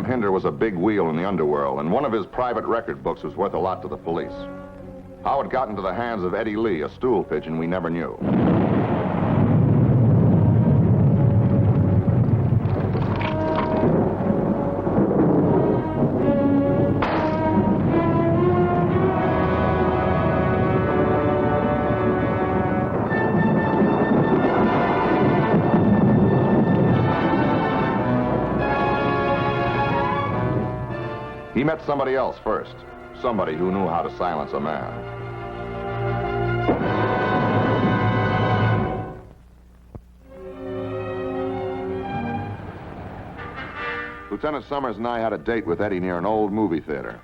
Sam Hinder was a big wheel in the underworld, and one of his private record books was worth a lot to the police. How it got into the hands of Eddie Lee, a stool pigeon, we never knew. He met somebody else first, somebody who knew how to silence a man. Lieutenant Summers and I had a date with Eddie near an old movie theater.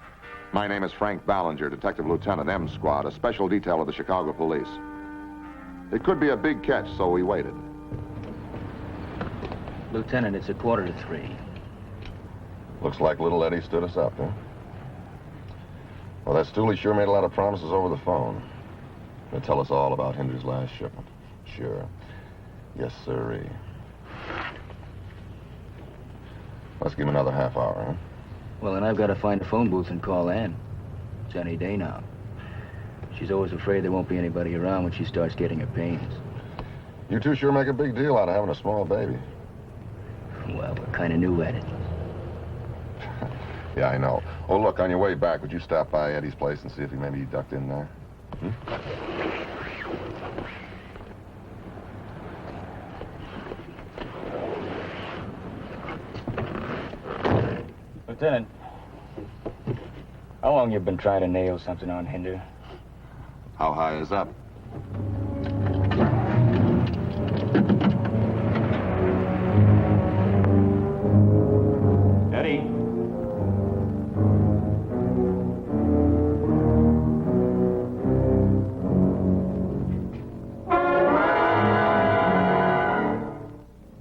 My name is Frank Ballinger, Detective Lieutenant M Squad, a special detail of the Chicago Police. It could be a big catch, so we waited. Lieutenant, it's 2:45. Looks like little Eddie stood us up, huh? Well, that stool, he sure made a lot of promises over the phone. He'll tell us all about Hinder's last shipment. Sure. Yes, sirree. Let's give him another half hour, huh? Well, then I've got to find a phone booth and call Ann. It's any day now. She's always afraid there won't be anybody around when she starts getting her pains. You two sure make a big deal out of having a small baby. Well, we're kind of new at it. Yeah, I know. Oh, look, on your way back, would you stop by Eddie's place and see if he maybe ducked in there? Lieutenant, how long you been trying to nail something on Hinder? How high is up? Eddie?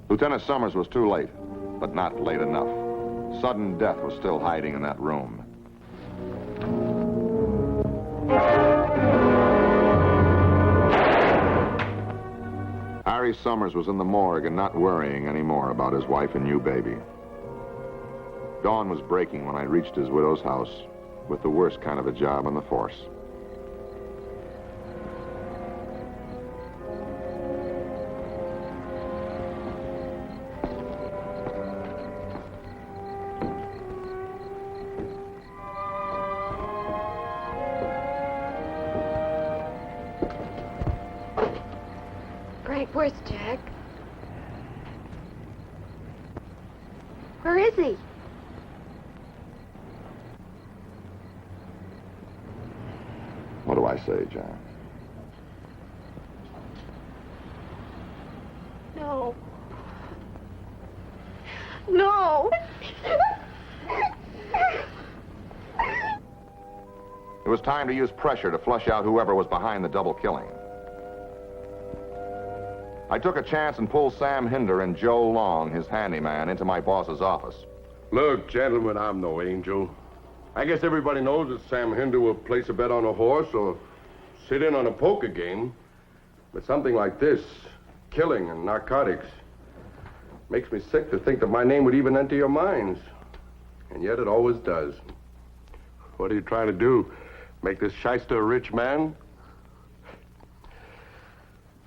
Lieutenant Summers was too late, but not late enough. Sudden death was still hiding in that room. Harry Summers was in the morgue and not worrying anymore about his wife and new baby. Dawn was breaking when I reached his widow's house with the worst kind of a job on the force. Frank, where's Jack? Where is he? What do I say, Jack? No. No. It was time to use pressure to flush out whoever was behind the double killing. I took a chance and pulled Sam Hinder and Joe Long, his handyman, into my boss's office. Look, gentlemen, I'm no angel. I guess everybody knows that Sam Hinder will place a bet on a horse or sit in on a poker game. But something like this, killing and narcotics, makes me sick to think that my name would even enter your minds. And yet it always does. What are you trying to do? Make this shyster a rich man?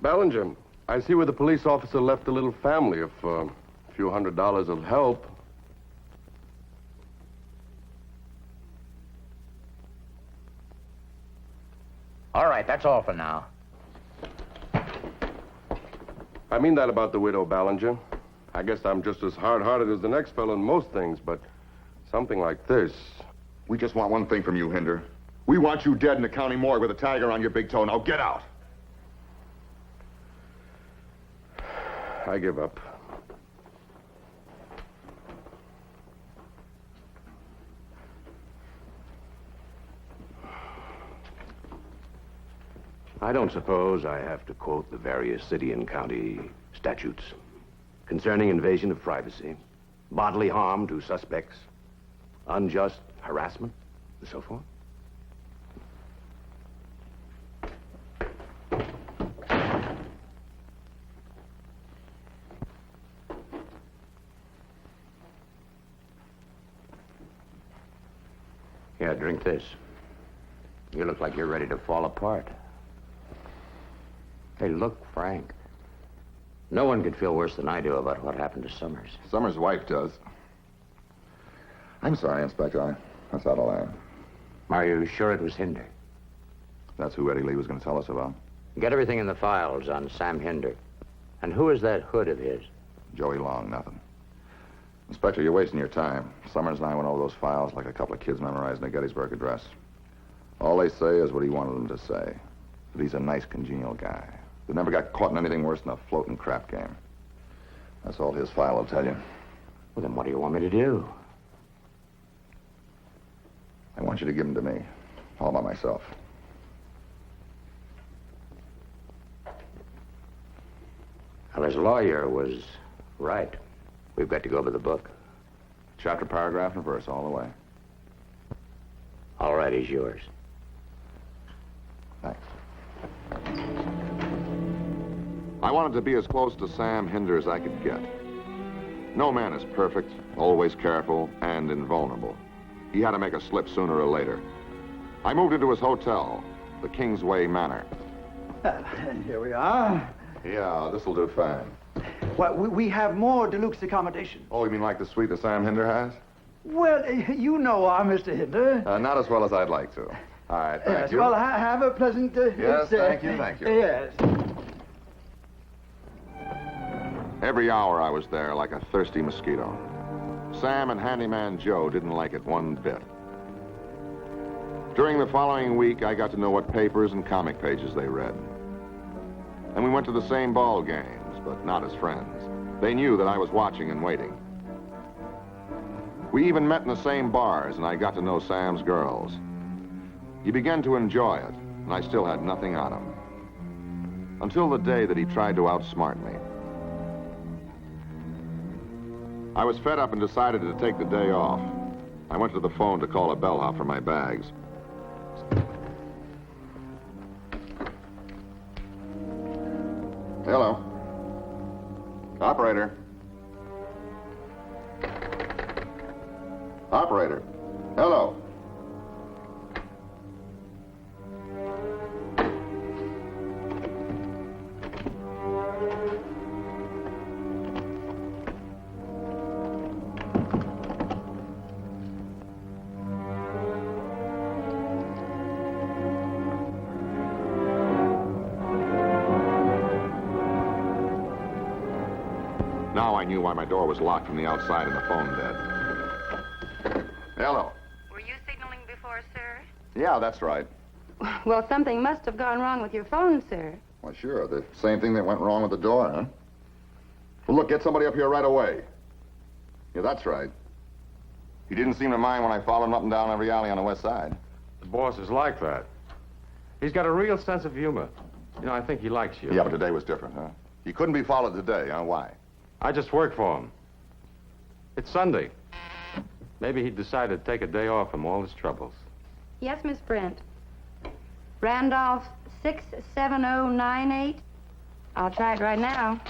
Ballinger, I see where the police officer left a little family of a few $100s of help. All right, that's all for now. I mean that about the widow, Ballinger. I guess I'm just as hard-hearted as the next fellow in most things, but something like this. We just want one thing from you, Hinder. We want you dead in the county morgue with a tiger on your big toe. Now get out. I give up. I don't suppose I have to quote the various city and county statutes concerning invasion of privacy, bodily harm to suspects, unjust harassment, and so forth. Yeah, drink this. You look like you're ready to fall apart. Hey, look, Frank. No one could feel worse than I do about what happened to Summers. Summers' wife does. I'm sorry, Inspector. That's out of line. Are you sure it was Hinder? That's who Eddie Lee was going to tell us about. Get everything in the files on Sam Hinder. And who is that hood of his? Joey Long, nothing. Inspector, you're wasting your time. Summers and I went over those files like a couple of kids memorizing a Gettysburg Address. All they say is what he wanted them to say. That he's a nice, congenial guy. That never got caught in anything worse than a floating crap game. That's all his file will tell you. Well, then what do you want me to do? I want you to give him to me. All by myself. Well, his lawyer was right. We've got to go over the book. Chapter, paragraph, and verse all the way. All right, he's yours. Thanks. I wanted to be as close to Sam Hinder as I could get. No man is perfect, always careful, and invulnerable. He had to make a slip sooner or later. I moved into his hotel, the Kingsway Manor. Here we are. Yeah, this'll do fine. Well, we have more deluxe accommodation. Oh, you mean like the suite that Sam Hinder has? Well, you know our Mr. Hinder. Not as well as I'd like to. All right, thank Yes, you. well, have a pleasant Yes, stay. thank you. Yes. Every hour I was there like a thirsty mosquito. Sam and Handyman Joe didn't like it one bit. During the following week, I got to know what papers and comic pages they read. And we went to the same ball games, but not as friends. They knew that I was watching and waiting. We even met in the same bars, and I got to know Sam's girls. He began to enjoy it, and I still had nothing on him. Until the day that he tried to outsmart me. I was fed up and decided to take the day off. I went to the phone to call a bellhop for my bags. Hello. Operator. Operator. Hello. Now I knew why my door was locked from the outside and the phone dead. Hello. Were you signaling before, sir? Yeah, that's right. Well, something must have gone wrong with your phone, sir. Well, sure. The same thing that went wrong with the door, huh? Well, look, get somebody up here right away. Yeah, that's right. He didn't seem to mind when I followed him up and down every alley on the west side. The boss is like that. He's got a real sense of humor. You know, I think he likes you. Yeah, but today was different, huh? He couldn't be followed today, huh? Why? I just work for him. It's Sunday. Maybe he decided to take a day off from all his troubles. Yes, Miss Brent. Randolph 67098. I'll try it right now.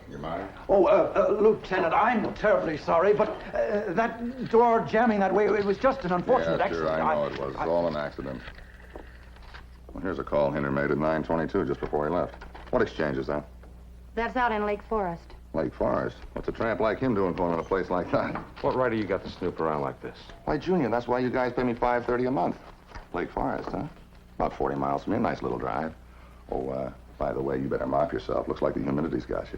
You mind? Oh, Lieutenant, I'm terribly sorry, but that door jamming that way, it was just an unfortunate Yeah, sure, accident. I know it was. It's all an accident. Well, here's a call Hinder made at 9:22, just before he left. What exchange is that? That's out in Lake Forest. Lake Forest. What's a tramp like him doing calling at a place like that? What right do you got to snoop around like this? Why, Junior, that's why you guys pay me $5.30 a month. Lake Forest, huh? About 40 miles from here. Nice little drive. Oh, by the way, you better mop yourself. Looks like the humidity's got you.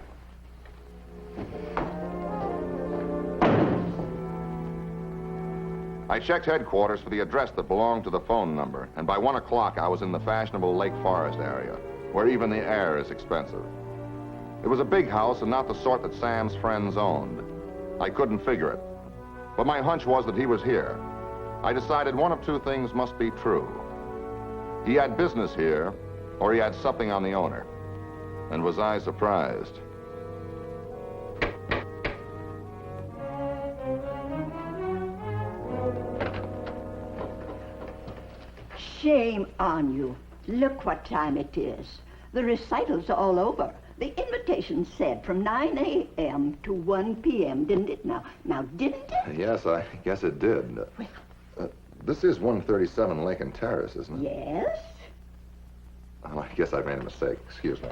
I checked headquarters for the address that belonged to the phone number, and by 1 o'clock I was in the fashionable Lake Forest area, where even the air is expensive. It was a big house and not the sort that Sam's friends owned. I couldn't figure it, but my hunch was that he was here. I decided one of two things must be true. He had business here, or he had something on the owner. And was I surprised? Shame on you. Look what time it is. The recital's all over. The invitation said from 9 a.m. to 1 p.m., didn't it? Now, didn't it? Yes, I guess it did. This is 137 Lincoln Terrace, isn't it? Yes. Oh, I guess I made a mistake. Excuse me.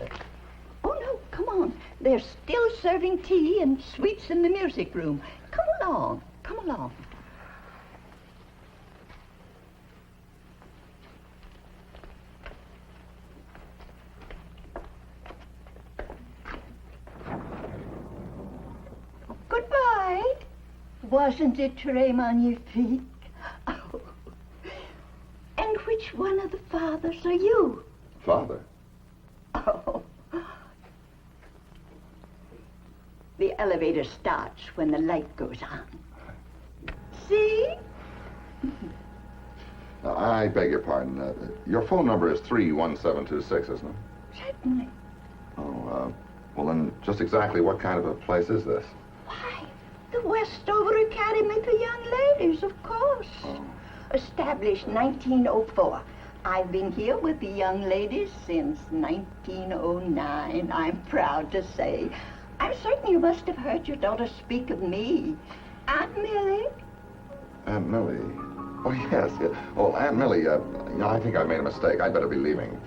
Oh, no, come on. They're still serving tea and sweets in the music room. Come along. Come along. Goodbye. Wasn't it très magnifique? Oh. And which one of the fathers are you? Father? Oh. The elevator starts when the light goes on. See? I beg your pardon. Your phone number is 31726, isn't it? Certainly. Oh, well then, just exactly what kind of a place is this? Why, the Westover Academy for Young Ladies, of course. Oh. Established 1904. I've been here with the young ladies since 1909, I'm proud to say. I'm certain you must have heard your daughter speak of me. Aunt Millie? Aunt Millie? Oh, yes. Oh, Aunt Millie, I think I made a mistake. I'd better be leaving.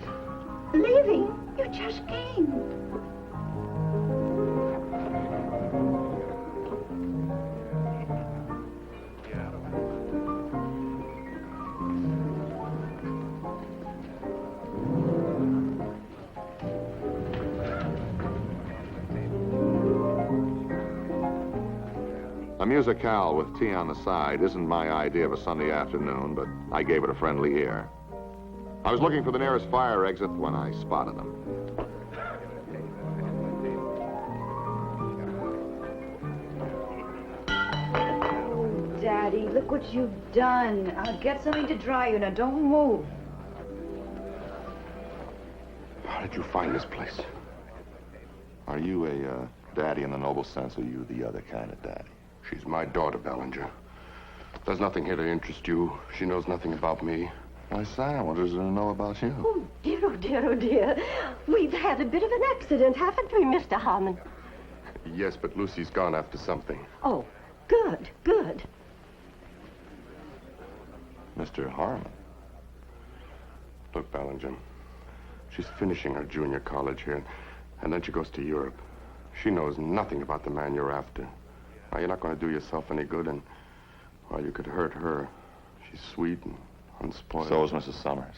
Leaving? You just came. A musicale with tea on the side isn't my idea of a Sunday afternoon, but I gave it a friendly ear. I was looking for the nearest fire exit when I spotted them. Daddy, look what you've done. I'll get something to dry you. Now, don't move. How did you find this place? Are you a daddy in the noble sense, or are you the other kind of daddy? She's my daughter, Ballinger. There's nothing here to interest you. She knows nothing about me. Why, Sam, what does there know about you? Oh, dear, oh, dear, oh, dear. We've had a bit of an accident, haven't we, Mr. Harmon? Yes, but Lucy's gone after something. Oh, good, good. Mr. Harmon. Look, Ballinger, she's finishing her junior college here, and then she goes to Europe. She knows nothing about the man you're after. Now, you're not going to do yourself any good, and, well, you could hurt her. She's sweet and unspoiled. So is Mrs. Summers.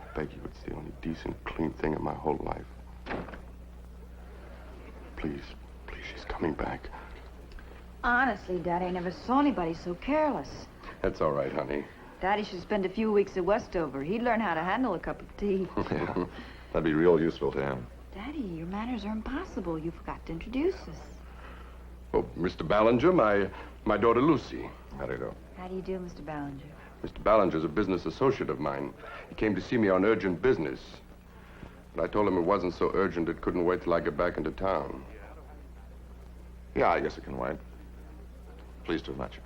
I beg you, it's the only decent, clean thing in my whole life. Please, please, she's coming back. Honestly, Daddy, I never saw anybody so careless. That's all right, honey. Daddy should spend a few weeks at Westover. He'd learn how to handle a cup of tea. Yeah, that'd be real useful to him. Daddy, your manners are impossible. You forgot to introduce us. Oh, Mr. Ballinger, my daughter Lucy. How do you do? How do you do, Mr. Ballinger? Mr. Ballinger's a business associate of mine. He came to see me on urgent business. But I told him it wasn't so urgent it couldn't wait till I get back into town. Yeah, I guess it can wait. Pleased to have met you.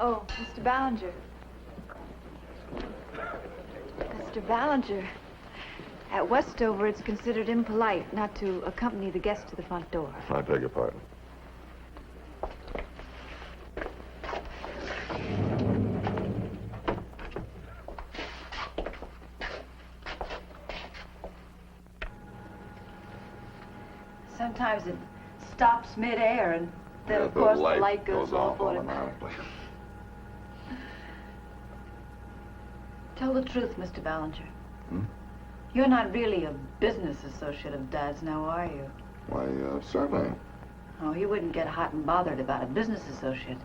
Oh, Mr. Ballinger. Mr. Ballinger. At Westover, it's considered impolite not to accompany the guest to the front door. I beg your pardon. Sometimes it stops midair, and then, of course, the light goes off automatically. Tell the truth, Mr. Ballinger. Hmm? You're not really a business associate of Dad's now, are you? Why, certainly. Oh, he wouldn't get hot and bothered about a business associate.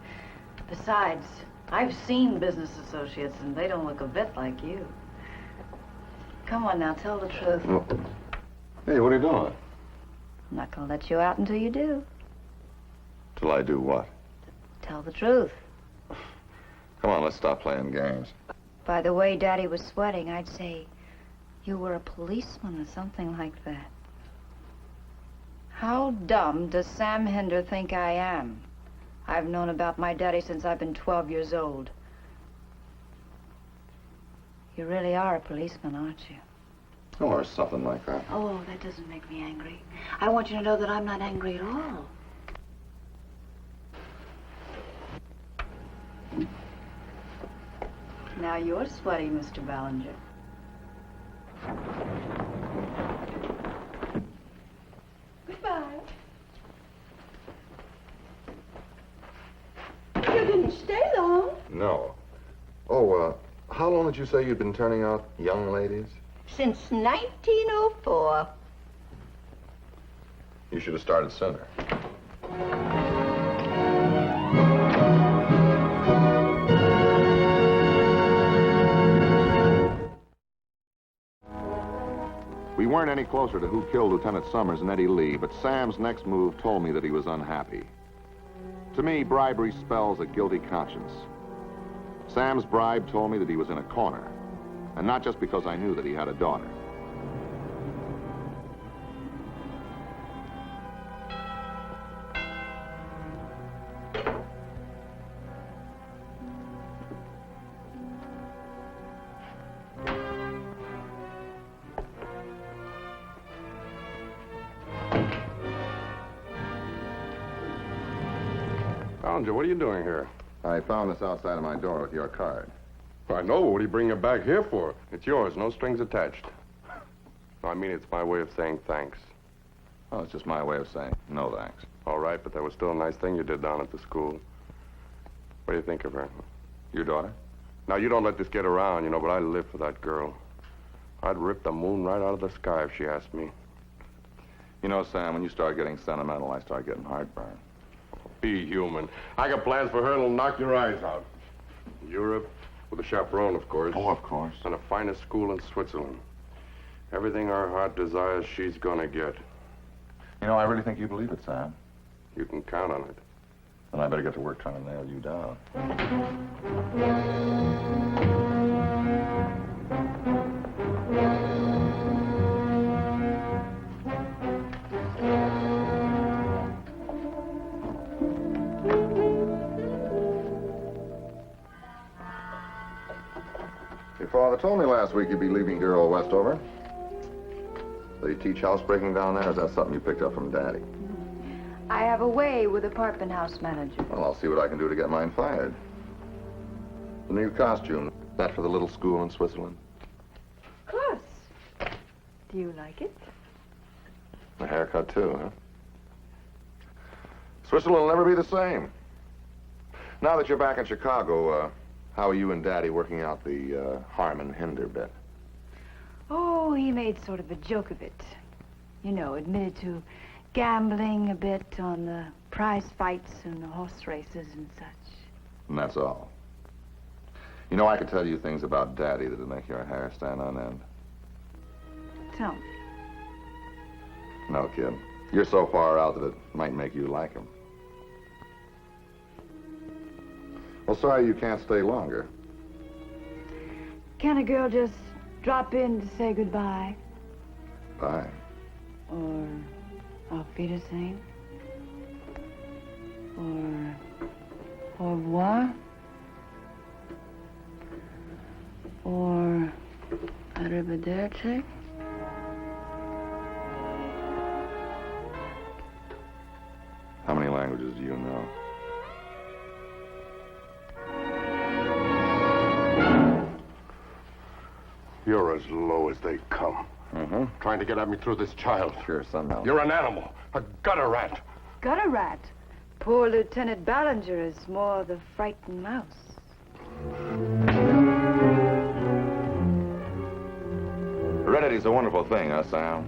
Besides, I've seen business associates, and they don't look a bit like you. Come on now, tell the truth. Well, hey, what are you doing? I'm not going to let you out until you do. Till I do what? Tell the truth. Come on, let's stop playing games. By the way Daddy was sweating, I'd say you were a policeman or something like that. How dumb does Sam Hinder think I am? I've known about my daddy since I've been 12 years old. You really are a policeman, aren't you? Or something like that. Oh, that doesn't make me angry. I want you to know that I'm not angry at all. Now you're sweaty, Mr. Ballinger. Goodbye. You didn't stay long. No. Oh, how long did you say you'd been turning out young ladies? Since 1904. You should have started sooner. We weren't any closer to who killed Lieutenant Summers and Eddie Lee, but Sam's next move told me that he was unhappy. To me, bribery spells a guilty conscience. Sam's bribe told me that he was in a corner, and not just because I knew that he had a daughter. Ballinger, what are you doing here? I found this outside of my door with your card. I know, but what are you bringing it back here for? It's yours, no strings attached. No, I mean, it's my way of saying thanks. Oh, it's just my way of saying no thanks. All right, but that was still a nice thing you did down at the school. What do you think of her? Your daughter? Now, you don't let this get around, you know, but I live for that girl. I'd rip the moon right out of the sky if she asked me. You know, Sam, when you start getting sentimental, I start getting heartburn. Be human. I got plans for her that'll knock your eyes out. Europe, with a chaperone, of course. Oh, of course. And the finest school in Switzerland. Everything our heart desires, she's gonna get. You know, I really think you believe it, Sam. You can count on it. Then I better get to work trying to nail you down. Your father told me last week you'd be leaving dear old Westover. They teach housebreaking down there, or is that something you picked up from Daddy? I have a way with apartment house manager. Well, I'll see what I can do to get mine fired. The new costume, that for the little school in Switzerland? Of course. Do you like it? The haircut, too, huh? Switzerland will never be the same. Now that you're back in Chicago, how are you and Daddy working out the Harmon Hinder bit? Oh, he made sort of a joke of it. You know, admitted to gambling a bit on the prize fights and the horse races and such. And that's all. You know, I could tell you things about Daddy that'd make your hair stand on end. Tell me. No, kid. You're so far out that it might make you like him. Well, sorry you can't stay longer. Can a girl just drop in to say goodbye? Bye. Or auf Wiedersehen? Or au revoir? Or arrivederci? How many languages do you know? You're as low as they come. Mm-hmm. Trying to get at me through this child. Sure, somehow. You're an animal, a gutter rat. Gutter rat. Poor Lieutenant Ballinger is more the frightened mouse. Heredity's a wonderful thing, huh, Sam?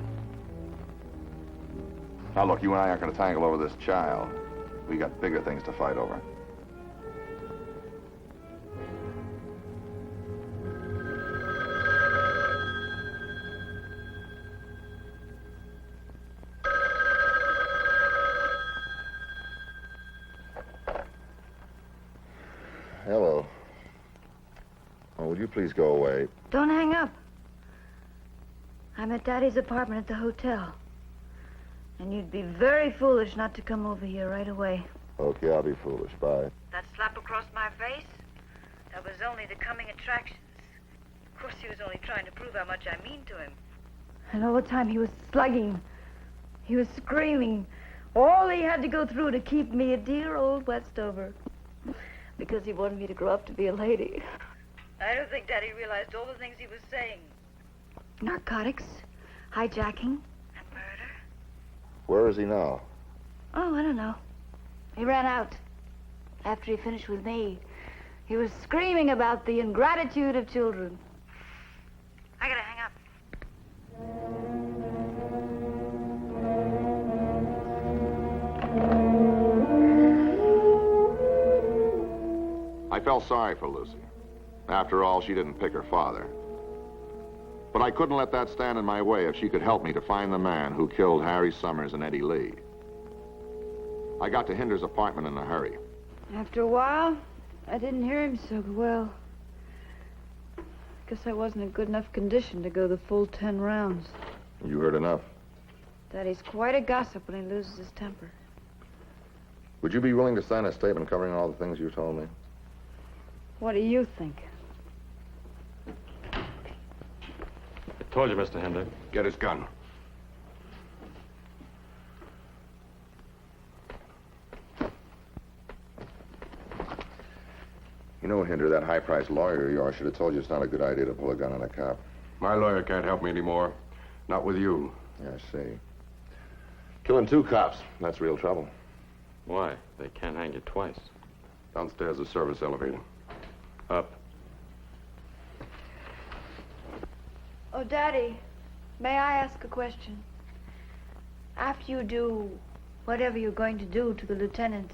Now, look, you and I aren't going to tangle over this child. We got bigger things to fight over. Hello. Oh, would you please go away? Don't hang up. I'm at Daddy's apartment at the hotel. And you'd be very foolish not to come over here right away. Okay, I'll be foolish. Bye. That slap across my face? That was only the coming attractions. Of course, he was only trying to prove how much I mean to him. And all the time he was slugging. He was screaming. All he had to go through to keep me a dear old Westover. Because he wanted me to grow up to be a lady. I don't think Daddy realized all the things he was saying. Narcotics, hijacking, and murder. Where is he now? Oh, I don't know. He ran out. After he finished with me, he was screaming about the ingratitude of children. I gotta hang up. I felt sorry for Lucy. After all, she didn't pick her father. But I couldn't let that stand in my way if she could help me to find the man who killed Harry Summers and Eddie Lee. I got to Hinder's apartment in a hurry. After a while, I didn't hear him so well. Guess I wasn't in good enough condition to go the full 10 rounds. You heard enough. Daddy's quite a gossip when he loses his temper. Would you be willing to sign a statement covering all the things you told me? What do you think? I told you, Mr. Hinder. Get his gun. You know, Hinder, that high-priced lawyer of yours should have told you it's not a good idea to pull a gun on a cop. My lawyer can't help me anymore. Not with you. Yeah, I see. Killing 2 cops, that's real trouble. Why? They can't hang you twice. Downstairs, the service elevator. Up. Oh, Daddy, may I ask a question? After you do whatever you're going to do to the lieutenant,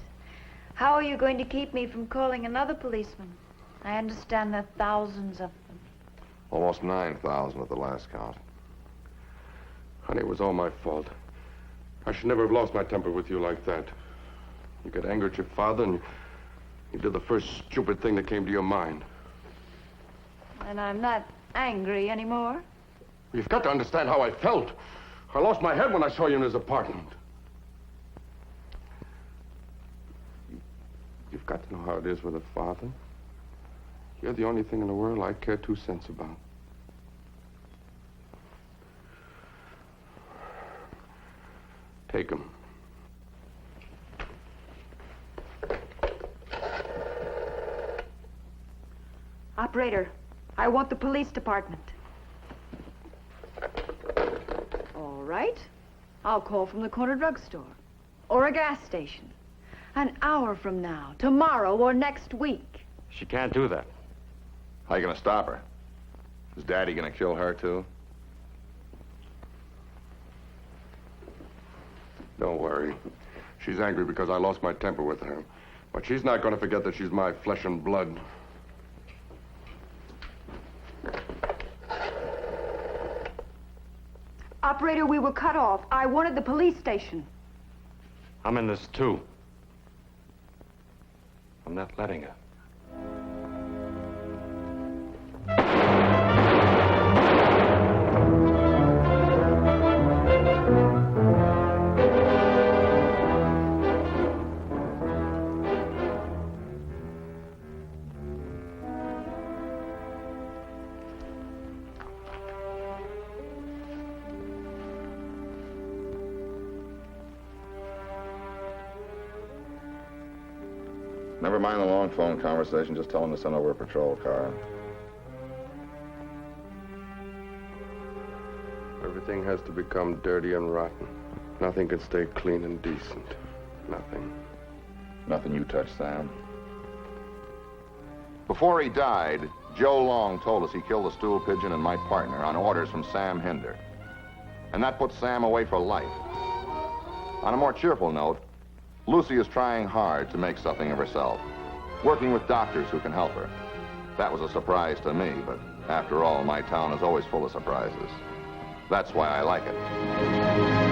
how are you going to keep me from calling another policeman? I understand there are thousands of them. Almost 9,000 at the last count. Honey, it was all my fault. I should never have lost my temper with you like that. You got angry at your father, and you did the first stupid thing that came to your mind. And I'm not angry anymore. You've got to understand how I felt. I lost my head when I saw you in his apartment. You've got to know how it is with a father. You're the only thing in the world I care 2 cents about. Take him. Operator, I want the police department. All right. I'll call from the corner drugstore or a gas station. An hour from now, tomorrow, or next week. She can't do that. How you gonna stop her? Is Daddy gonna kill her, too? Don't worry. She's angry because I lost my temper with her. But she's not going to forget that she's my flesh and blood. Operator, we were cut off. I wanted the police station. I'm in this, too. I'm not letting her. Never mind the long phone conversation. Just tell him to send over a patrol car. Everything has to become dirty and rotten. Nothing can stay clean and decent. Nothing. Nothing you touch, Sam. Before he died, Joe Long told us he killed the stool pigeon and my partner on orders from Sam Hinder. And that put Sam away for life. On a more cheerful note, Lucy is trying hard to make something of herself, working with doctors who can help her. That was a surprise to me, but after all, my town is always full of surprises. That's why I like it.